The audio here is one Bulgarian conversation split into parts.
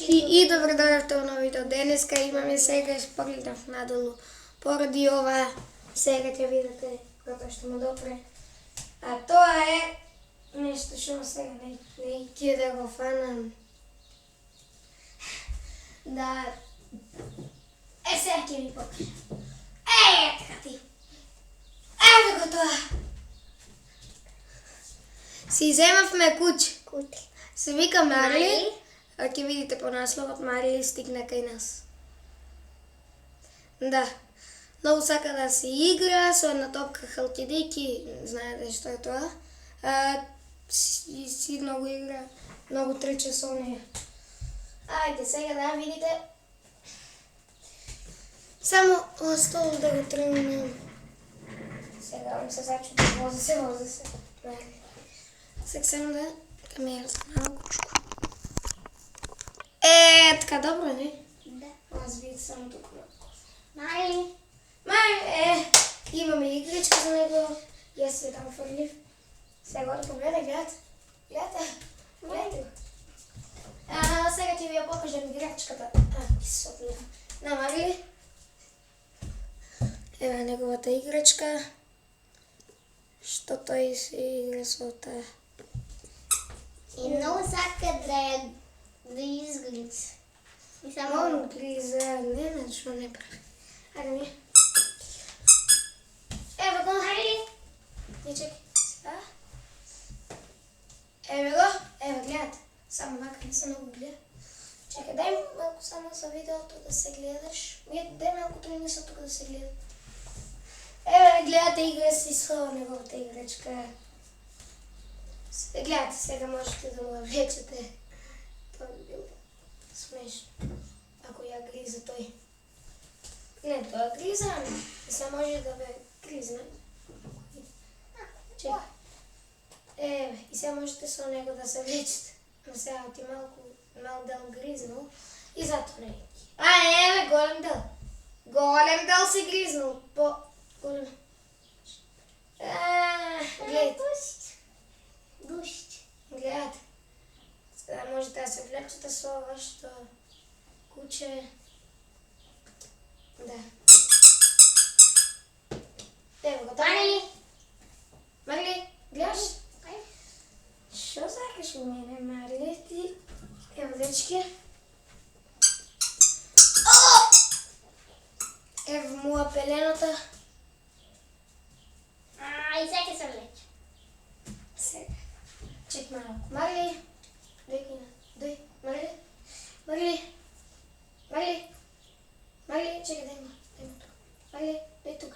И добро дојдовте во ново видео. Денеска имаме сега и погледнав надолу. Поради ова сега ќе видите како што му допре. А тоа е нешто што сега не ќе да го фанам. Да. Сега ќе ми покажам. Така ти. Еве го тоа. Си земавме куче. Се вика Марли. А ќе видите по насловот, Марли стигна кај нас. Да. Многу сака да се игра со една топка халтидики, знаете што е тоа. Си многу игра, многу трча со неја. Ајде сега да видите. Само остало да го тренирам. Сега он се зачуди, вози се. Сега само да камерата малкушко. Така добро, не? Да. Аз видите само тук малко. Марли. Имаме игричка за него. Јас се там фрлив. Сега да погледа, гледате. Гледате го. Сега ќе ви ја покажам играчката. На Марли. Ева неговата играчка. Што тој се игра со таа. И многу сака да изгрица. И само Он гриза, не знам што не прави. Ајде ми. Ево го. Марли. Не чекай. Ево го. Ево гледате. Само мака не се многу гледа. Чекай, дај малку само за видеото да се гледаш. Дај малку трени са тука да се гледа. Еве гледате игра си со неговата играчка. Гледате, сега можете да го влечете. Тоа би било смешно. Ако ја гриза тој. Не, тоа гриза, ами се може да бе гризна. Чекай. Еве, и сега можете со него да се влечете. Но сега ти мал дел гризнал и зато не. Еве, голем дел. Голем дел се гризнал. Голем. Гледайте. Гледате. Сега можете да се влечете со вашето куче. Да. Ево го. Марли, гледаш? Што сакаш у мене, Марли? Ти, ево дечки. Ево моја пелената. И сега се влече. Сега. Чек малко. Марли. Дай. Марли, чекай, дай му тук. Марли, дай тук.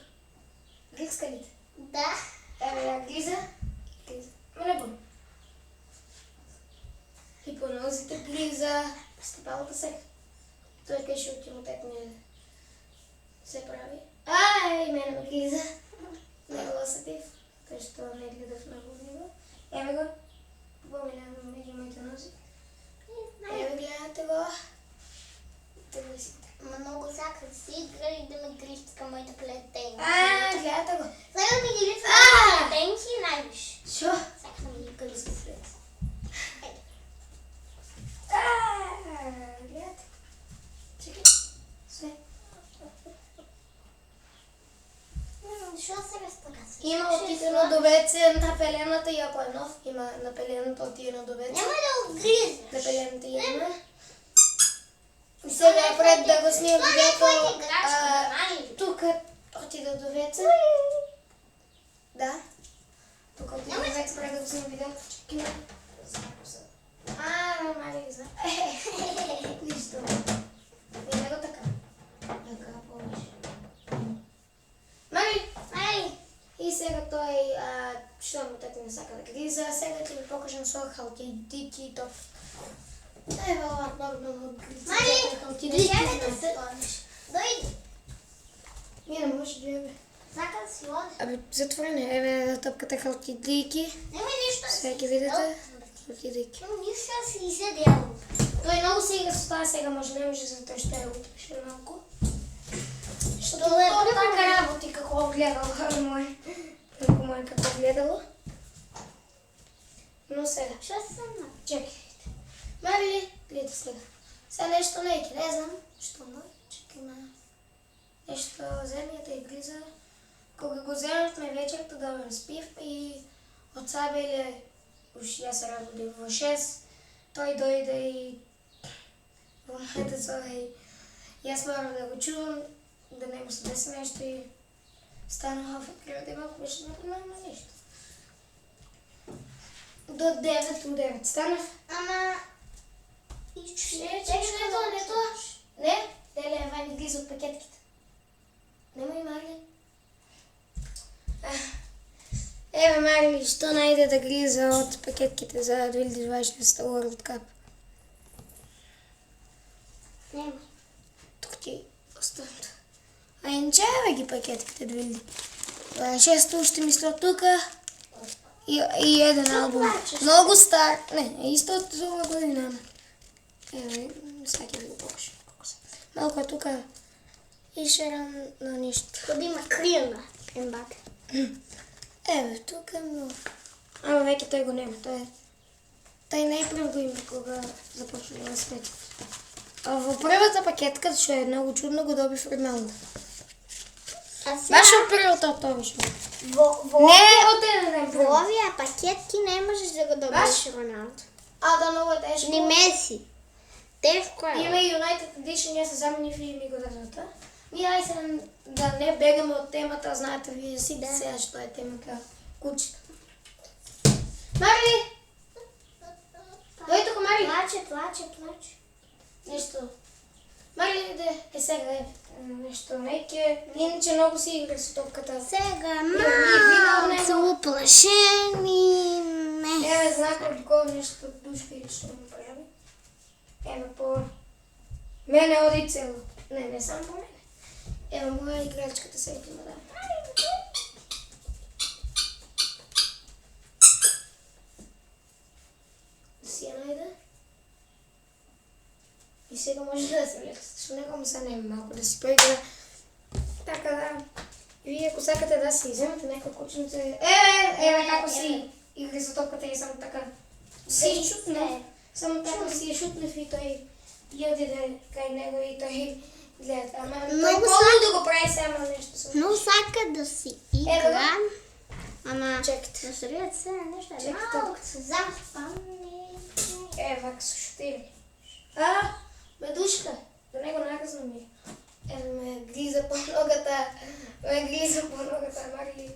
Глицка ли те? Да. Ево ја глиза. Ма не боли. И по нозите глиза. Стъпалата сега. Той кај ще отима текне се прави. И мене ме глиза. Негова сатив. Тъй, що не гледах много в него. Ево го. Поминам между моите нози. Ево гледате го. Много сака да си игра и да ме гризка моите плетенки. Гледате го. Сега ми ги гризка моите плетенки най-виш. Шо? Сака да ми ги гризка след. Гледате. Чекай. Sve. Що сега стъка? Има отидено довеце на пелената и ако е нов, има на пелената отидено довеце. Няма да го гризнеш. На пелената има. И сега пред да го снимам видеото, тук отида довеце. Да. Тук отида довеце пред да го снимам видеото. Чекай. Нормально ги знам. Нищо. Не го така. Така повече. Марли! И сега той, що му така не сака да гриза, сега ще ви покажем со халтидики топ. Ева, много гриза. Марли! Да се лониш. Дойди. Не може да бе. Сака да си лониш. Затворene, еве топката халтидики. Нема нищо. Сега ќе видите. Халтидики. Нема нищо да си изядел. Той много се игра с това, сега може не може за той ще я опише малко. Защото Това е то първо. така работи, какво гледало мое. Много мое какво гледало. Но сега. Що се съмна? Чакайте. Марли, гледайте сега. Сега нещо неќе, не знам што му, чекаме нешто земјата и глиза. Кога го земавме вечерта да го спив и од Сабеле, уж јас се разбудив во 6, тој дојде и во моето соба и јас морам да го чувам, да не му се деси нешто и станува во природа и малку беше направено нешто. До 9 у 9 станав. Ама... Не тоа. Не, деле вајни глиза од пакетките. Немој Марли. Еве Марли, што најде да глиза од пакетките за 2026 World Cup? Нема. Тук ти оставам. А иначе еве ги пакетките 2026 уште мислам тука. И еден албум. Многу стар. Не, исто од ова година. Еве, сега ќе ви го покажам колку се. Малку е тука и шерам на ништо. Кога има крилна, ембак. Еве, тука е многу. Ама веќе тој го нема, тој најпрв го има кога започна да смети. А во првата пакетка, што е многу чудно, го добив Роналдо. А сега... Баш во првата од тоа беше. Во Не, од еден ден прв. овие пакетки не можеш да го добиеш Роналдо. А да многу тешко. Ни Меси. Тешко е. Има United Edition, јас се заменив и ми го дадота. Ние ајде да не бегаме од темата, знаете вие сите сега што е темата кучета. Марли! Дојди тука, Марли! Плаче. Нешто. Марли, иде, сега е нешто неќе. Иначе многу си игра со топката. Сега малку се уплашени. Еве знак од гол нешто душка или што му прави. Еве по мене оди цело. Не само по мене. Еве моја играчката сега ќе ме даде. Да си ја најде. И сега може да се влезе, што некому се не малку да си поигра. Така да, вие ако сакате да си иземете нека кученце. Еве како си игри со топката и само така. Си шутнав. Само така си ја шутнав и тој ја отиде кај него и тој гледа. Ама тој полу да го прави само нешто со. Но сака да си игра. Ама Чекайте. да се гледат сега нешто. Чекайте. Малко се заспани. Вака со шутири. Медушка, да не го наказвам ми. Еве ме гриза по ногата. Марли.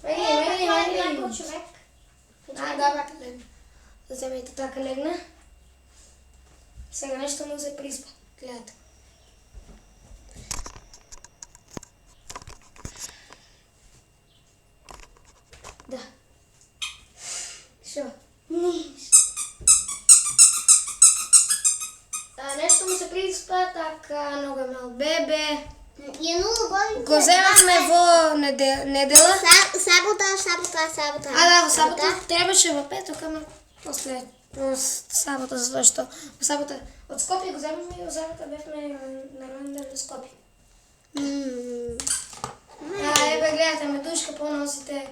Марли. Човек. Да, легна. Земете така легна. Сега нешто му се приспа. Гледате. Да. Шо? Ниш. Нешто му се приспа, така много мал бебе. И много боли. Го земавме во недела. Сабота. Да, во сабота. Требаше во петок, ама после во сабота, затоа што во сабота од Скопје го земавме и во сабота бевме на ранден во Скопје. Еве гледате медушка по носите.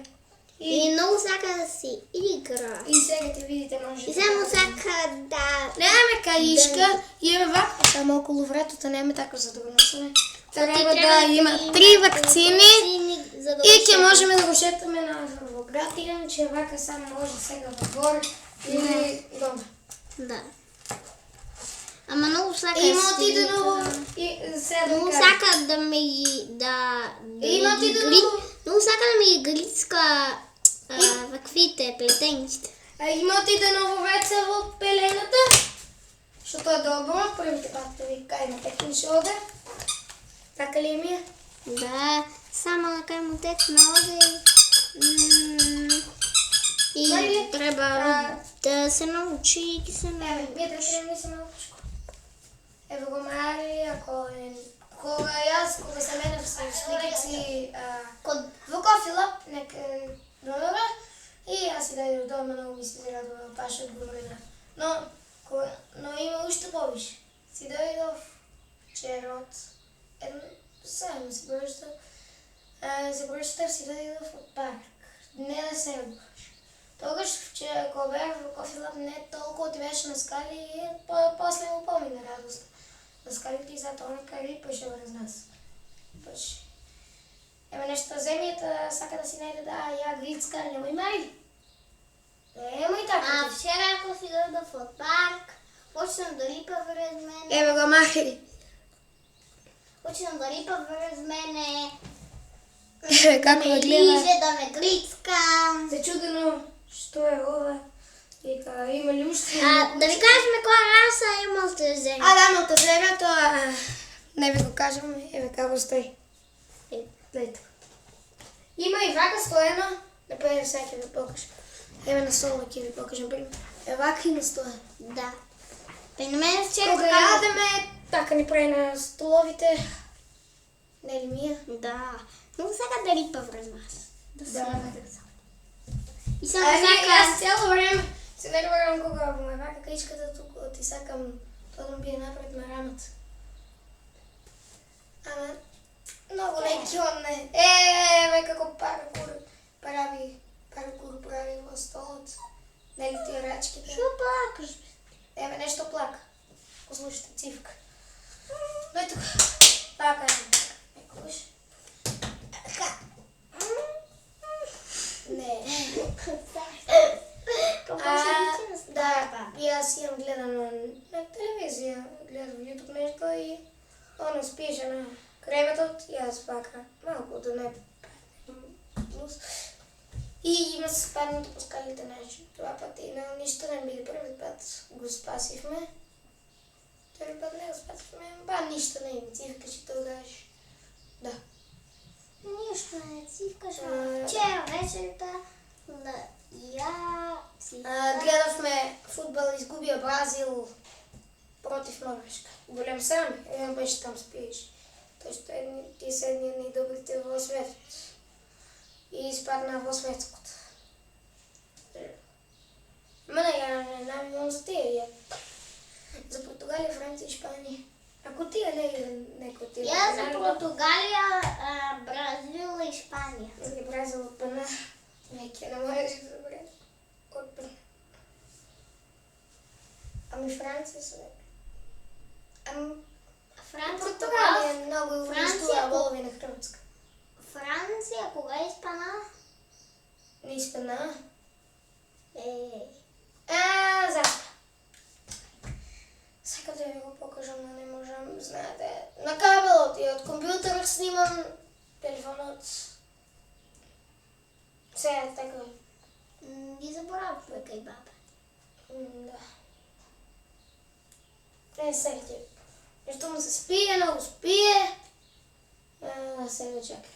И много сака да си игра. И сега ќе видите може. И само сака да... Немаме каишка, имаме вака само околу вратата, немаме така за да го носиме. Треба да има 3 вакцини и ќе можеме да го шетаме на во град, иначе вака само може сега во двор или дома. Да. Ама много сака Има да си отидено игра. и сега Много да кажа. сака да ме Има отидено. Много сака да ме игрицка ваквите, плетениците. Има отидено во веце во пелената, што тоа е добро, првите пати ви кај на текни ще оде. Така ли ми е? Да, само на кај му текна оде и Марли, треба да се научи и ги се Еве, научи. вие да крени се малкушко. Еве го Марли, ако е... Кога јас, кога се мене се сликах си во кофилап, нека добра, и јас си дајде дома, многу ми се зарадува, паша од гумрина. Но има уште повише. Си дојдов вчера од заедно се прочитав, си дојдов од парк. Не да се одбаш. Тогаш вчера кога бях в Кофи Лаб не толкова ти беше на скали и после му помина радост. На скалите и зато он кари пеше врз нас. Пеше. Еме нешто земјата сака да си најде да ја грицка, нема има ли? Нема и така. Вчера ако си дојдов од парк, почнам да липа врз мене. Еме го махали. Почнам да липа врз мене. Како да ме лиже, да ме грицка. Зачудено, што е ова? Вика, има ли уште? Да ви кажеме која раса е Малтезер. Да, Малтезера, тоа не ви го кажам, еве како стои. Гледайте. Има и вака стоено, например, сега ќе ви покажам. Еве на стола ќе ви покажам пример. Вака има стоен. Да. Па и на мене вчера Кога јадеме, така ни прави на столовите. Не ли ми е? Да. Много сака да липа врз нас. Да. И само Ами, сака... јас цело време се нервирам кога ме вака каичката туку, ти сакам тоа да ми бие напред на рамата. Ама, многу неќион не. Еве како паркур прави во столот. Нели тие рачките? Што плакаш? Еве нешто плака. Послушайте, цивка. Дој тука. Така е. Некогаш. Не. Да, јас имам гледано на телевизија, гледам YouTube нешто и она спише на креветот, јас вака малку да не плюс. И има се спаднато по скалите нешто. Два пати, но ништо не биде. Први пат го спасивме. Втори пат не го спасивме. Ништо не ми цивкаше тогаш. Да. Ништо не цивкаш. Вчера вечерта ја си... Гледавме фудбал, изгубија Бразил против Норвешка. Голем срам, еден беше там спиеш. Тој што тие се едни од најдобрите во светот. И испадна во светското. Мене ја не навивам за тие. За Португалија, Франција и Шпанија. Ако тие некој тие... Ја за Португалија, Бразил и Шпанија. Или Бразил од пена. Веќе не можеш да забравиш. Од пена. Ами Франција се века. Португалија е многу уништува голови на Хрватска. Франција кога испана? Не испана? Зашто? Сакам да ви го покажам, но не можам, знаете. На кабелот и од компјутерот снимам телефонот. Се е така. Ги заборавме кај баба. Да. Не сеќа. Нешто му се спие, многу спие. Сега чакай.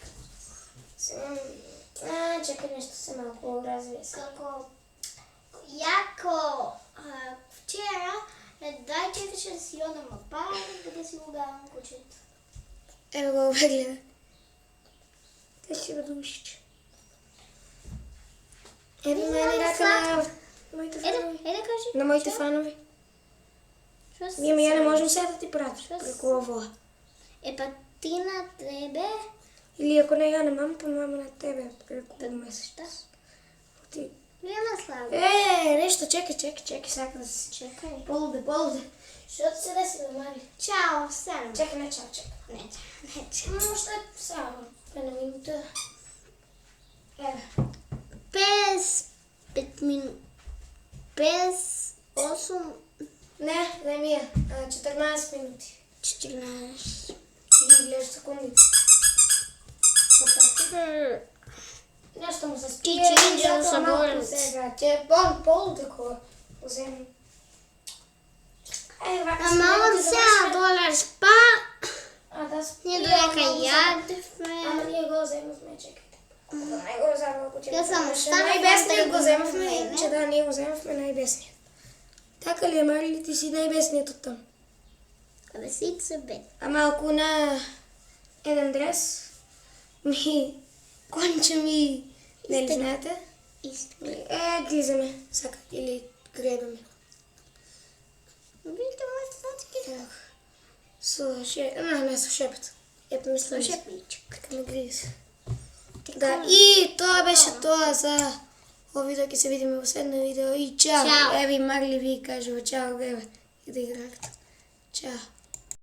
Чакай, нешто се малку развие. Како јако вчера дај чекаше да си одам од парк да си го гледам кучето. Ево го гледа. Те ќе го душич. Ево мене рака на моите фанови. Еде кажи. На моите фанови. Ја не можем сега да ти пратим преку ово. Па ти на тебе? Или ако не ја немам, па мама на тебе преку месец. Ти... Нема слава. Нешто, чекај, сака да се Чекај. Полуде. Што ти се деси да мари? Чао, сам. Чекај, не чао. Не чао. Што е само? Една минута. Еве. 5 минути. 8... Не ми е. 14 минути. 14. Ги гледаш секунди. Нешто му се спие. Ти че видел са болец. Сега, че полуде кога го земам. Мама $7 спа. Да спие. Ние доека јадевме. Ама ние го земавме, чекайте. Не го взема кучето. Ја само станав Најбесниот да го земавме, мене. иначе да, ние го земавме најбесниот. Така ли е, Марили, ти си најбесниот од там? Абе си се бе. А малку на еден дрес конче ми, нели знаете? Исти. Глизаме, сака, или гребаме. Видите мој сладки. Не со шепот. Ето ми служи. Шепничек. Така ме гризе. Да, и тоа беше тоа за Ово видео ќе се видиме во следно видео и чао. Чао. Еви Марли ви кажува чао, еве. И да играат. Чао.